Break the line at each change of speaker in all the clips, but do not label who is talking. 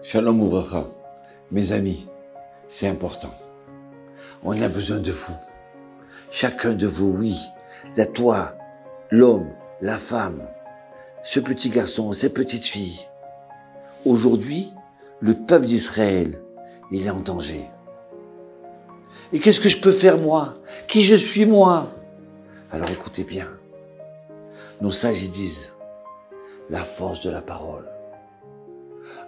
Shalom Ouvracha, mes amis, c'est important. On a besoin de vous. Chacun de vous, oui. Là, toi, l'homme, la femme, ce petit garçon, cette petite fille. Aujourd'hui, le peuple d'Israël, il est en danger. Et qu'est-ce que je peux faire moi? Qui je suis moi? Alors écoutez bien. Nos sages, ils disent, la force de la parole.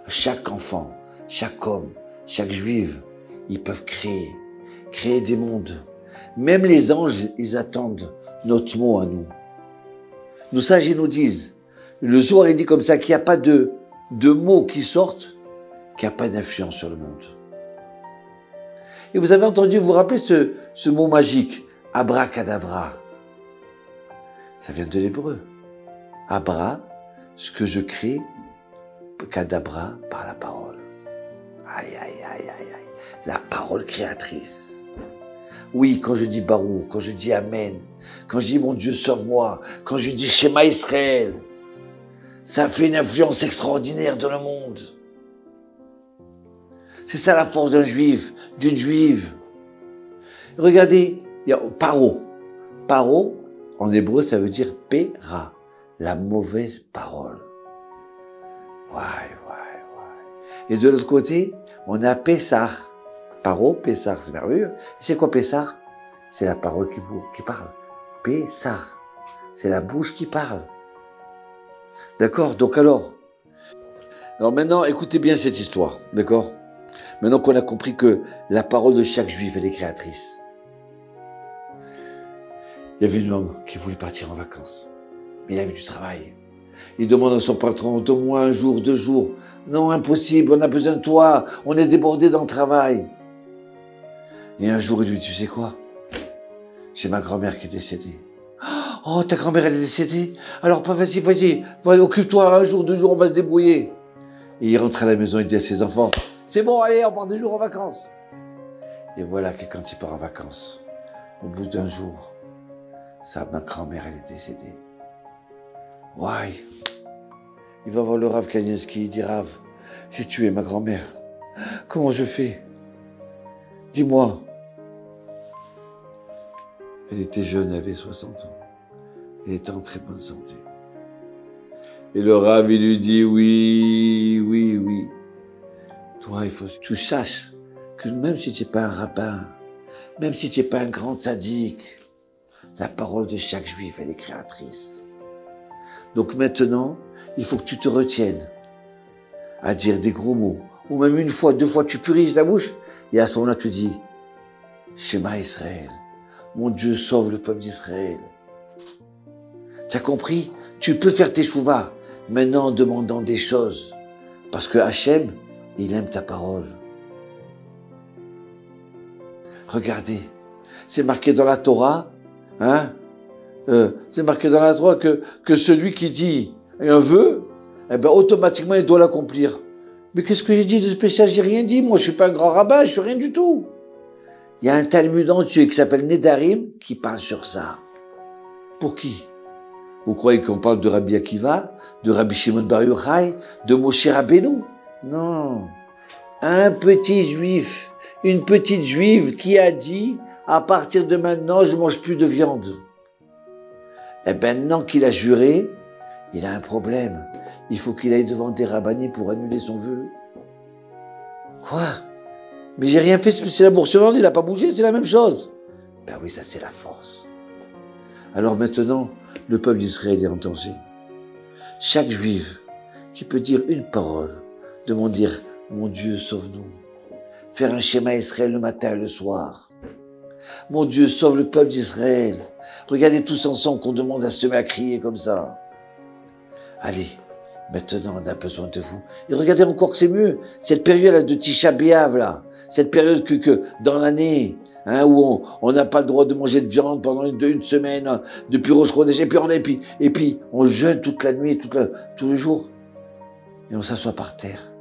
Chaque enfant, chaque homme, chaque juif, ils peuvent créer des mondes. Même les anges, ils attendent notre mot à nous. Nos sages, ils nous disent, le Zohar, il dit comme ça, qu'il n'y a pas de mots qui sortent, qu'il n'y a pas d'influence sur le monde. Et vous avez entendu, vous vous rappelez ce mot magique, abracadabra. Ça vient de l'hébreu. Abra, ce que je crée, cadabra, par la parole. Aïe, aïe, aïe, aïe, aïe. La parole créatrice. Oui, quand je dis Baruch, quand je dis Amen, quand je dis mon Dieu sauve-moi, quand je dis Shema Israël, ça fait une influence extraordinaire dans le monde. C'est ça la force d'un juif, d'une juive. Regardez, il y a paro. Paro, en hébreu, ça veut dire péra, la mauvaise parole. Et de l'autre côté, on a Pessah. Paro, Pessah, c'est merveilleux. C'est quoi Pessah? C'est la parole qui parle. Pessah, c'est la bouche qui parle. D'accord? Donc alors maintenant, écoutez bien cette histoire, d'accord? Maintenant qu'on a compris que la parole de chaque juif, elle est créatrice. Il y avait un homme qui voulait partir en vacances, mais il avait du travail. Il demande à son patron, donne-moi un jour, 2 jours. Non, impossible, on a besoin de toi, on est débordé dans le travail. Et un jour, il lui dit, tu sais quoi? J'ai ma grand-mère qui est décédée. Oh, ta grand-mère, elle est décédée? Alors, vas-y, occupe-toi, 1 jour, 2 jours, on va se débrouiller. Et il rentre à la maison, il dit à ses enfants, c'est bon, allez, on part 2 jours en vacances. Et voilà que quand il part en vacances, au bout d'1 jour, ma grand-mère, elle est décédée. Ouais. Il va voir le Rav Kanievski, il dit, Rav, j'ai tué ma grand-mère. Comment je fais? Dis-moi. Elle était jeune, elle avait 60 ans. Elle était en très bonne santé. Et le Rav, il lui dit, oui. Toi, il faut que tu saches que même si tu n'es pas un rabbin, même si tu n'es pas un grand sadique, la parole de chaque juif, elle est créatrice. Donc maintenant, il faut que tu te retiennes à dire des gros mots. Ou même 1 fois, 2 fois, tu puriges la bouche. Et à ce moment-là, tu dis, Shema Israël, mon Dieu sauve le peuple d'Israël. Tu as compris? Tu peux faire tes chouvas maintenant en demandant des choses. Parce que Hachem, il aime ta parole. Regardez, c'est marqué dans la Torah, c'est marqué dans la Torah que celui qui dit un vœu, automatiquement il doit l'accomplir. Mais qu'est-ce que j'ai dit de spécial? J'ai rien dit. Moi, je suis pas un grand rabbin, je suis rien du tout. Il y a un Talmud entier qui s'appelle Nedarim qui parle sur ça. Pour qui? Vous croyez qu'on parle de Rabbi Akiva, de Rabbi Shimon Bar Yochai, de Moshe Rabbeinu? Non. Un petit juif, une petite juive qui a dit, à partir de maintenant, je mange plus de viande. Eh ben, maintenant qu'il a juré, il a un problème. Il faut qu'il aille devant des rabbinis pour annuler son vœu. Quoi? Mais j'ai rien fait, c'est la bourse-monde, il n'a pas bougé, c'est la même chose. Ben oui, ça c'est la force. Alors maintenant, le peuple d'Israël est en danger. Chaque juif qui peut dire une parole, dire mon Dieu sauve-nous. Faire un schéma Israël le matin et le soir. Mon Dieu sauve le peuple d'Israël. Regardez tous ensemble qu'on demande à se mettre à crier comme ça. Allez, maintenant on a besoin de vous. Et regardez encore que c'est mieux. Cette période de Tisha B'Av là, cette période que dans l'année, où on n'a pas le droit de manger de viande pendant une semaine, depuis Rosh Chodesh, et puis on jeûne toute la nuit, tous les jours, et on s'assoit par terre.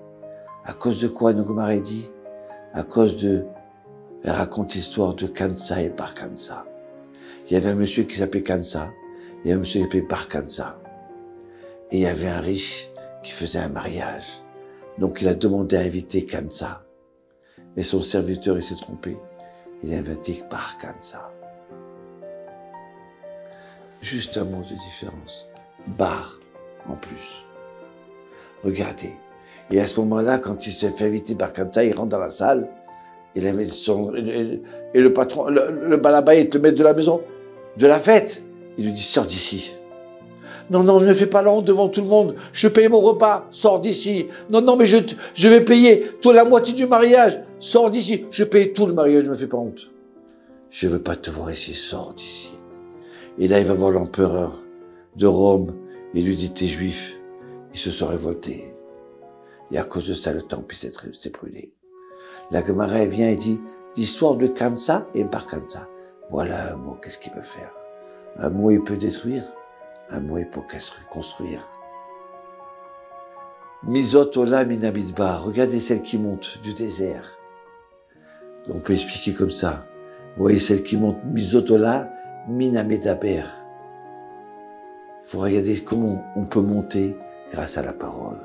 À cause de quoi, Nogomar dit? À cause de, elle raconte l'histoire de Kamsa et Bar Kamsa. Il y avait un monsieur qui s'appelait Kamsa, il y avait un monsieur qui s'appelait Bar Kamsa. Et il y avait un riche qui faisait un mariage Donc il a demandé à inviter Kamsa. Et son serviteur, il s'est trompé. Il a invité Bar Kamsa. Juste un mot de différence. Bar, en plus. Regardez. Et à ce moment-là, quand il s'est fait inviter Bar Kamsa, il rentre dans la salle. Il avait et le patron, le balabaït, le maître de la maison, de la fête, il lui dit, sors d'ici. Non, non, ne fais pas la honte devant tout le monde. Je paye mon repas, sors d'ici. Non, non, mais je vais payer toi la moitié du mariage. Sors d'ici. Je paye tout le mariage, ne me fais pas honte. Je veux pas te voir ici, sors d'ici. Et là, il va voir l'empereur de Rome. Il lui dit, t'es juif. Il se sont révoltés. Et à cause de ça, le temple s'est brûlé. La Gemara vient et dit, l'histoire de Kamsa et Bar Kamsa. Voilà un mot, qu'est-ce qu'il peut faire? Un mot, il peut détruire. Un mot, il peut se reconstruire. Mizot Ola Minamidbar. Regardez celle qui monte du désert. On peut expliquer comme ça. Vous voyez celle qui monte, Mizot Ola Minamidaber. Il faut regarder comment on peut monter grâce à la parole.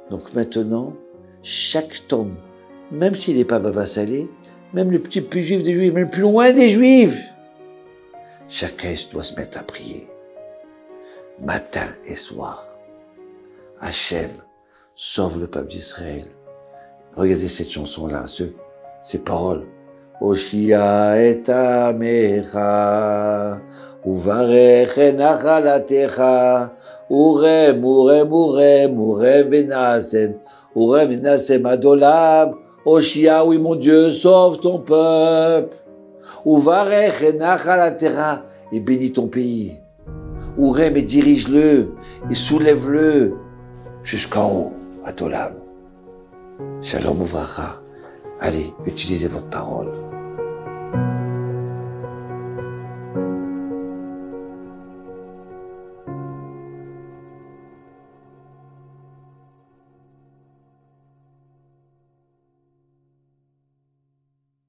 Donc maintenant, chaque tombe, même s'il n'est pas Baba Salé, même le petit plus juif des juifs, même le plus loin des juifs, chacun doit se mettre à prier. Matin et soir. Hachem, sauve le peuple d'Israël. Regardez cette chanson-là, ces paroles. Oshia et amecha, uvarech nachalatecha, urem, urem, urem, urem venasem, urem venasem adolam. Oshia, oui mon Dieu, sauve ton peuple. Uvarech nachalatecha, et bénis ton pays. Urem, et dirige-le, et soulève-le jusqu'en haut, à Tolam. Shalom Uvracha. Allez, utilisez votre parole.